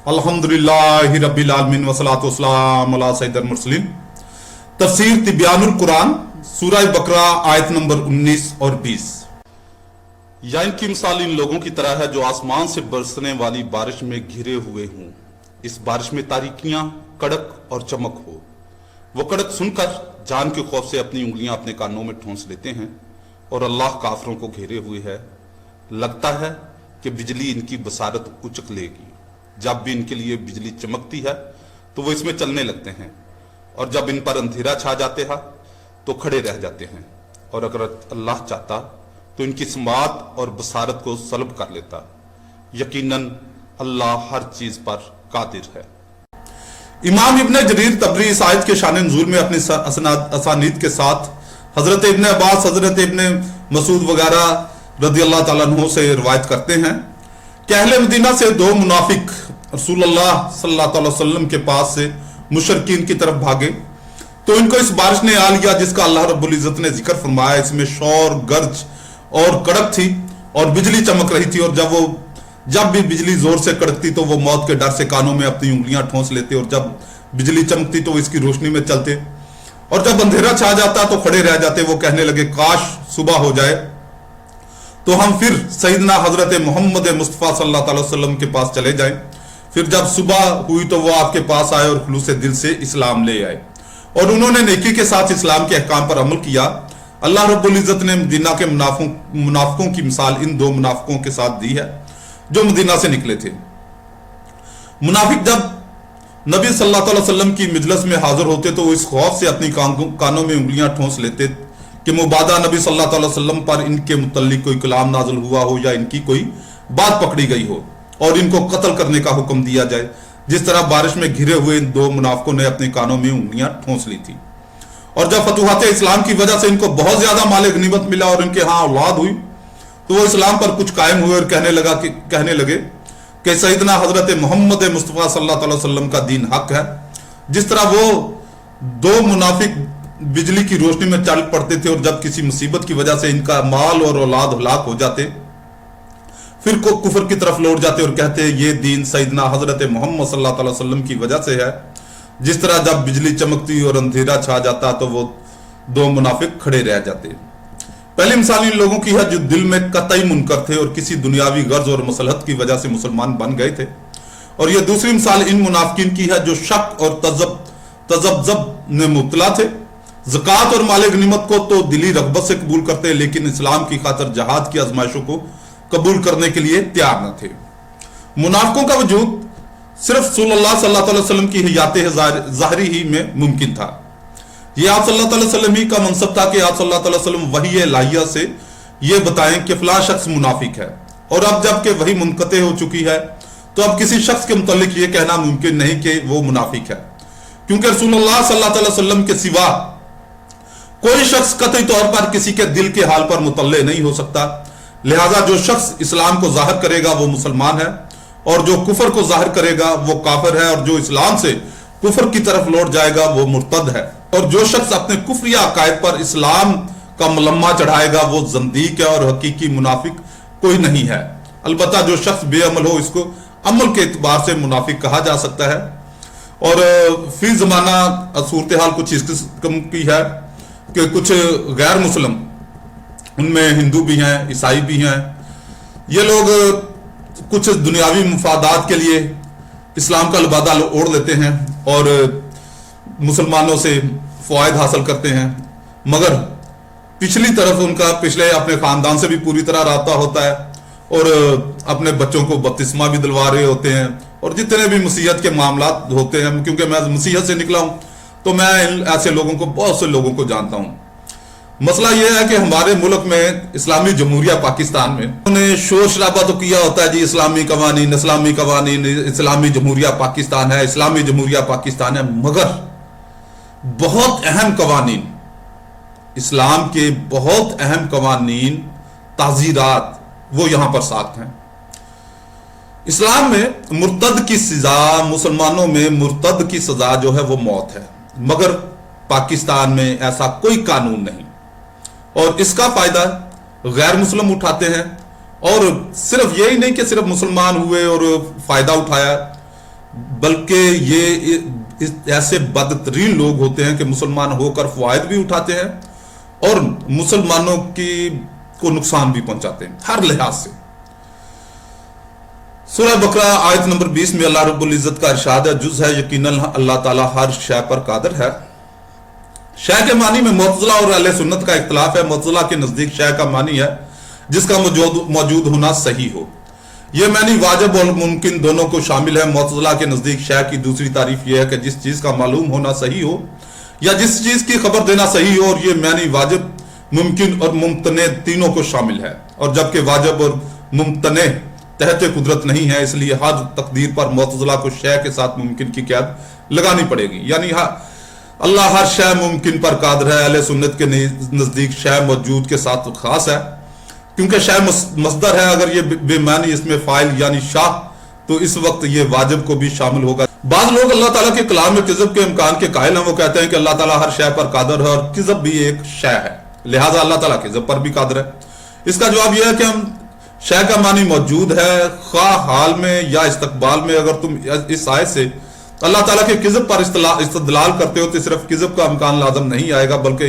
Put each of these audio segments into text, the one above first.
अल्हम्दुलिल्लाहि रब्बिल आलमीन वस्सलातु वस्सलाम अला सय्यिदिल मुरसलीन। तफसीर तिब्यानुल कुरान सूरह बकरा आयत नंबर 19 और 20। या इनकी मिसाल इन लोगों की तरह है जो आसमान से बरसने वाली बारिश में घिरे हुए हों। इस बारिश में तारीकियां, कड़क और चमक हो। वो कड़क सुनकर जान के खौफ से अपनी उंगलियां अपने कानों में ठूंस लेते हैं और अल्लाह काफिरों को घेरे हुए है। लगता है कि बिजली इनकी बसारत उचक लेगी। जब भी इनके लिए बिजली चमकती है तो वो इसमें चलने लगते हैं, और जब इन पर अंधेरा छा जाते हैं तो खड़े रह जाते हैं। और अगर अल्लाह चाहता तो इनकी समात और बसारत को सल्ब कर लेता। यकीनन अल्लाह हर चीज पर कादिर है। इमाम इब्ने जरीर तबरी इस आयत के शान नुज़ूल में अपनी असानीद के साथ हजरत इब्ने अब्बास, हजरत इब्ने मसूद वगैरह रज़ी अल्लाह ताला अन्हु से रिवायत करते हैं कि अहले मदीना से दो मुनाफिक रसूलुल्लाह सल्लल्लाहु अलैहि वसल्लम के पास से मुशरिकीन की तरफ भागे तो इनको इस बारिश ने आ लिया जिसका अल्लाह रब्बुल इज्जत ने जिक्र फरमाया। इसमें शोर, गर्ज और कड़क थी और बिजली चमक रही थी, और जब भी बिजली जोर से कड़कती तो वो मौत के डर से कानों में अपनी उंगलियां ठोंस लेते, और जब बिजली चमकती तो वो इसकी रोशनी में चलते, और जब अंधेरा छा जाता तो खड़े रह जाते। वो कहने लगे काश सुबह हो जाए तो हम फिर सईदना हजरत मोहम्मद मुस्तफ़ा सल्लल्लाहु अलैहि वसल्लम के पास चले जाएं। फिर जब सुबह हुई तो वो आपके पास आए और खुलूस दिल से इस्लाम ले आए, और उन्होंने नेकी के साथ इस्लाम के अहकाम पर अमल किया। अल्लाह रब्बुल इज्जत ने मदीना के मुनाफिकों की मिसाल इन दो मुनाफिकों के साथ दी है जो मदीना से निकले थे। मुनाफिक जब नबी सल्लल्लाहु अलैहि वसल्लम की मजलिस में हाजिर होते तो वो इस खौफ से अपनी कानों में उंगलियां ठोंस लेते कि मुबादा नबी सल्लल्लाहु अलैहि वसल्लम पर इनके मुतल्लिक कोई कलाम नाज़िल हुआ हो या इनकी कोई बात पकड़ी गई हो और इनको कत्ल करने का हुक्म दिया जाए, जिस तरह बारिश में घिरे हुए इन दो मुनाफिकों ने अपने कानों में उंगलियां ठोंस ली थी। और जब फतूहात इस्लाम की वजह से इनको बहुत ज्यादा माल गनीमत मिला और इनके यहाँ औलाद हुई तो वो इस्लाम पर कुछ कायम हुए और कहने लगे कि सईदना हजरत मोहम्मद मुस्तफ़ा सल्लल्लाहु अलैहि वसल्लम का दीन हक है। जिस तरह वो दो मुनाफिक बिजली की रोशनी में चल पड़ते थे और जब किसी मुसीबत की वजह से इनका माल और औलाद हलाक हो जाते फिर को कुफर की तरफ लौट जाते और कहते ये दीन सईदना हजरत मोहम्मद सल्लल्लाहु अलैहि वसल्लम की वजह से है। जिस तरह जब बिजली चमकती और अंधेरा छा जाता तो वो दो मुनाफिक खड़े रह जाते। पहली मिसाल इन लोगों की है जो दिल में कतई मुनकर थे और किसी दुनियावी गर्ज और मसलहत की वजह से मुसलमान बन गए थे। और यह दूसरी मिसाल इन मुनाफिकीन की है जो शक और तजब्जब में मुब्तला थे। ज़कात और माल गनीमत को तो दिली रग़बत से कबूल करते लेकिन इस्लाम की खातिर जहाद की आजमाइशों को कबूल करने के लिए तैयार न थे। मुनाफिकों का वजूद सिर्फ सल्लल्लाहु अलैहि वसल्लम की हयात ज़ाहरी ही में मुमकिन था। यह आप सल्लल्लाहु अलैहि वसल्लम ही का मनसब था कि आप सल्लल्लाहु अलैहि वसल्लम वही इलाहिया से ये बताएं कि फलां शख्स मुनाफिक है। और अब जबकि वही मुनक़ते हो चुकी है तो अब किसी शख्स के मुतालिक ये कहना मुमकिन नहीं कि वो मुनाफिक है, क्योंकि रसूलुल्लाह सल्लल्लाहु अलैहि वसल्लम के सिवा कोई शख्स कतई तौर पर किसी के दिल के हाल पर मुतल्ले नहीं हो सकता। लिहाजा जो शख्स इस्लाम को जाहिर करेगा वो मुसलमान है और जो कुफर को जाहिर करेगा वो काफिर है, और जो इस्लाम से कुफर की तरफ लौट जाएगा वो मुर्तद है, और जो शख्स अपने कुफरिया अकायद पर इस्लाम का मलम्मा चढ़ाएगा वो ज़ंदीक है और हकीकी मुनाफिक कोई नहीं है। अलबत्ता जो शख्स बेअमल हो इसको अमल के एतबार से मुनाफिक कहा जा सकता है। और फी ज़माना सूरत हाल कुछ इस किस्म की है कि कुछ गैर मुस्लिम, उनमें हिंदू भी हैं, ईसाई भी हैं, ये लोग कुछ दुनियावी मुफादात के लिए इस्लाम का लिबादा ओढ़ लेते हैं और मुसलमानों से फ़वाइद हासिल करते हैं, मगर पिछली तरफ उनका पिछले अपने ख़ानदान से भी पूरी तरह राब्ता होता है और अपने बच्चों को बपतिस्मा भी दिलवा रहे होते हैं और जितने भी मसीहत के मामलात होते हैं। क्योंकि मैं मसीहत से निकला हूँ तो मैं ऐसे लोगों को, बहुत से लोगों को जानता हूँ। मसला यह है कि हमारे मुल्क में इस्लामी जमहूरिया पाकिस्तान में उन्होंने शोर शराबा तो किया होता है जी, इस्लामी कवानीन, इस्लामी जमहूरिया पाकिस्तान है, इस्लामी जमहूरिया पाकिस्तान है, मगर बहुत अहम कवानीन, इस्लाम के बहुत अहम कवानीन, ताज़ीरात वो यहां पर साथ हैं। इस्लाम में मुर्तद की सजा, मुसलमानों में मुर्तद की सजा जो है वो मौत है, मगर पाकिस्तान में ऐसा कोई कानून नहीं और इसका फायदा गैर मुस्लिम उठाते हैं। और सिर्फ यही नहीं कि सिर्फ मुसलमान हुए और फायदा उठाया, बल्कि ये ऐसे बदतरीन लोग होते हैं कि मुसलमान होकर फवायद भी उठाते हैं और मुसलमानों को नुकसान भी पहुंचाते हैं हर लिहाज से। सूरह बकरा आयत नंबर 20 में अल्लाह रब्बुल इज्जत का इरशाद है, जुज है यकीनन अल्लाह ताला हर शय पर कादिर है। शय के मानी में मुअत्तज़िला और अहले सुन्नत का इख्तिलाफ है। मुअत्तज़िला के नजदीक शय का मानी है जिसका मौजूद होना सही हो। यह मानी वाजिब और मुमकिन दोनों को शामिल है। मुअत्तज़िला के नजदीक शय की दूसरी तारीफ यह है कि जिस चीज का मालूम होना सही हो या जिस चीज की खबर देना सही हो, और यह मानी वाजिब, मुमकिन और मुमतने तीनों को शामिल है। और जबकि वाजिब और मुमतने तहत कुदरत नहीं है, इसलिए हर तकदीर पर मुअत्तज़िला को शय के साथ मुमकिन की कैद लगानी पड़ेगी। यानी अल्लाह हर शय मुमकिन पर कादिर है। अहले सुन्नत के नजदीक शय मौजूद के साथ खास है, क्योंकि शय मस्दर है। अगर ये बेमानी इसमें फाइल यानी शाह, तो इस वक्त ये वाजिब को भी शामिल होगा। बाद लोग अल्लाह ताला के कलाम में किज़ब के इम्कान के कायल हैं। वो कहते हैं कि अल्लाह ताला हर शय पर कादिर है और किज़ब भी एक शय है, लिहाजा अल्लाह ताला किज़ब पर भी कादिर है। इसका जवाब यह है कि हम शय का मानी मौजूद है, खा हाल में या इस्तकबाल में। अगर तुम इस आयत से अल्लाह ताला के किज़ब पर इस्तदलाल करते हो तो सिर्फ किज़ब का इम्कान लाजम नहीं आएगा, बल्कि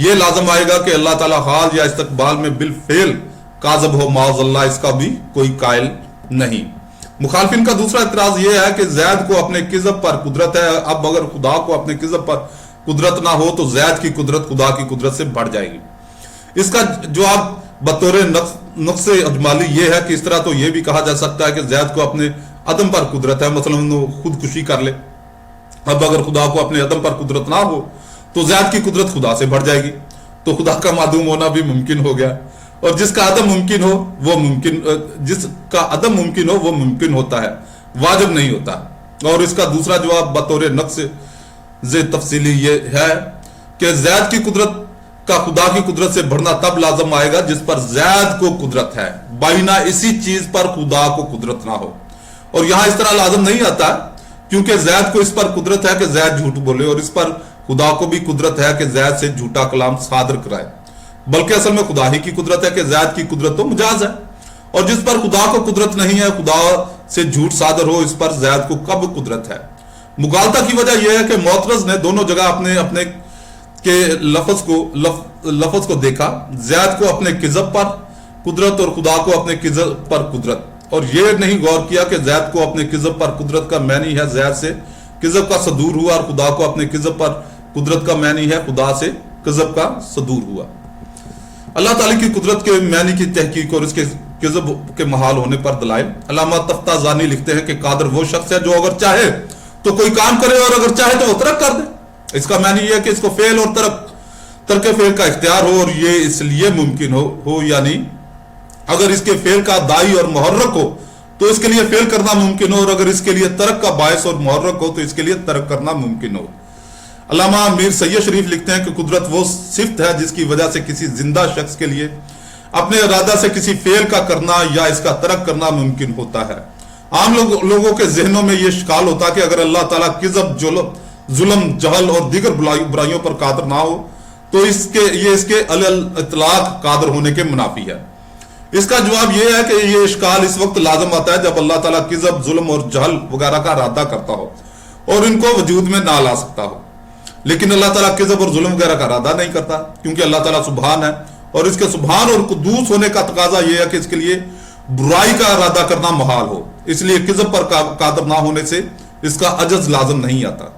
यह लाजम आएगा कि अल्लाह ताला हाल या इस्तकबाल में बिलफेल काज़ब हो, माअज़ल्लाह, इसका भी कोई कायल नहीं। मुखालफिन का दूसरा इतराज यह है कि ज़ैद को अपने किज़ब पर कुदरत है। अब अगर खुदा को अपने किज़ब पर कुदरत ना हो तो ज़ैद की कुदरत खुदा की कुदरत से बढ़ जाएगी। इसका जवाब बतौर नुक्से अजमाली यह है कि इस तरह तो यह भी कहा जा सकता है कि ज़ैद को अपने अदम पर कुदरत है, मसलन वो खुदकुशी कर ले। अब अगर खुदा को अपने अदम पर कुदरत ना हो तो ज़ैद की कुदरत खुदा से बढ़ जाएगी, तो खुदा का मादूम होना भी मुमकिन हो गया। और जिसका अदम मुमकिन हो वो मुमकिन, जिसका अदम मुमकिन हो वो मुमकिन होता है, वाजिब नहीं होता। और इसका दूसरा जवाब बतौर नक्स तफसीली ये है कि ज़ैद की कुदरत का खुदा की कुदरत से बढ़ना तब लाजम आएगा जिस पर ज़ैद को कुदरत है, बाइना इसी चीज पर खुदा को कुदरत ना हो। और यहां इस तरह लाजम नहीं आता क्योंकि ज़ैद को इस पर कुदरत है कि ज़ैद झूठ बोले, और इस पर खुदा को भी कुदरत है कि ज़ैद से झूठा कलाम सादर कराए। बल्कि असल में खुदा ही की कुदरत है कि ज़ैद की कुदरत तो मजाज है, और जिस पर खुदा को कुदरत नहीं है, खुदा से झूठ सादर हो, इस पर ज़ैद को कब कुदरत है। मुगालता की वजह यह है कि मुअतरज़ ने दोनों जगह अपने अपने के लफ्ज को देखा। ज़ैद को अपने किज़ब पर कुदरत और खुदा को अपने किज़ब पर कुदरत, और यह नहीं गौर किया कि ज़ैद को अपने किज़ब पर कुदरत का मैनी है ज़ैद से किज़ब का सदूर हुआ, और खुदा को अपने किज़ब पर कुदरत का मैनी है खुदा से किज़ब का सदूर हुआ। अल्लाह ताला की कुदरत के मैनी की तहकीक और इसके किज़ब के महाल होने पर दलाइल। अल्लामा तफ्ताज़ानी लिखते हैं कि कादिर वो शख्स है जो अगर चाहे तो कोई काम करे और अगर चाहे तो वो तर्क कर दे। इसका मैनी यह है कि इसको फेल और तर्क फेल का इख्तियार हो, और ये इसलिए मुमकिन हो यानी अगर इसके फेल का दाई और मुहर्रक हो तो इसके लिए फेल करना मुमकिन हो, और अगर इसके लिए तर्क का बायस और मुहर्रक हो तो इसके लिए तर्क करना मुमकिन हो। अल्लामा मीर सैयद शरीफ लिखते हैं कि कुदरत वो सिफ्त है जिसकी वजह से किसी जिंदा शख्स के लिए अपने इरादा से किसी फेल का करना या इसका तर्क करना मुमकिन होता है। आम लोगों के जहनों में यह शिकाल होता कि अगर अल्लाह ताला किज़ब, जुल्म, जहल और दीगर बुराइयों पर कादिर ना हो तो इसके अलल इतलाक कादिर होने के मुनाफी है। इसका जवाब यह है कि यह इश्काल इस वक्त लाजम आता है जब अल्लाह ताला किज़ब, जुल्म और जहल वगैरह का इरादा करता हो और इनको वजूद में ना ला सकता हो। लेकिन अल्लाह ताला किज़ब और जुल्म वगैरह का इरादा नहीं करता, क्योंकि अल्लाह ताला सुभान है, और इसके सुभान और कुद्दूस होने का तकाजा यह है कि इसके लिए बुराई का इरादा करना मुहाल हो। इसलिए किज़ब पर कादिर ना होने से इसका अजज लाजम नहीं आता।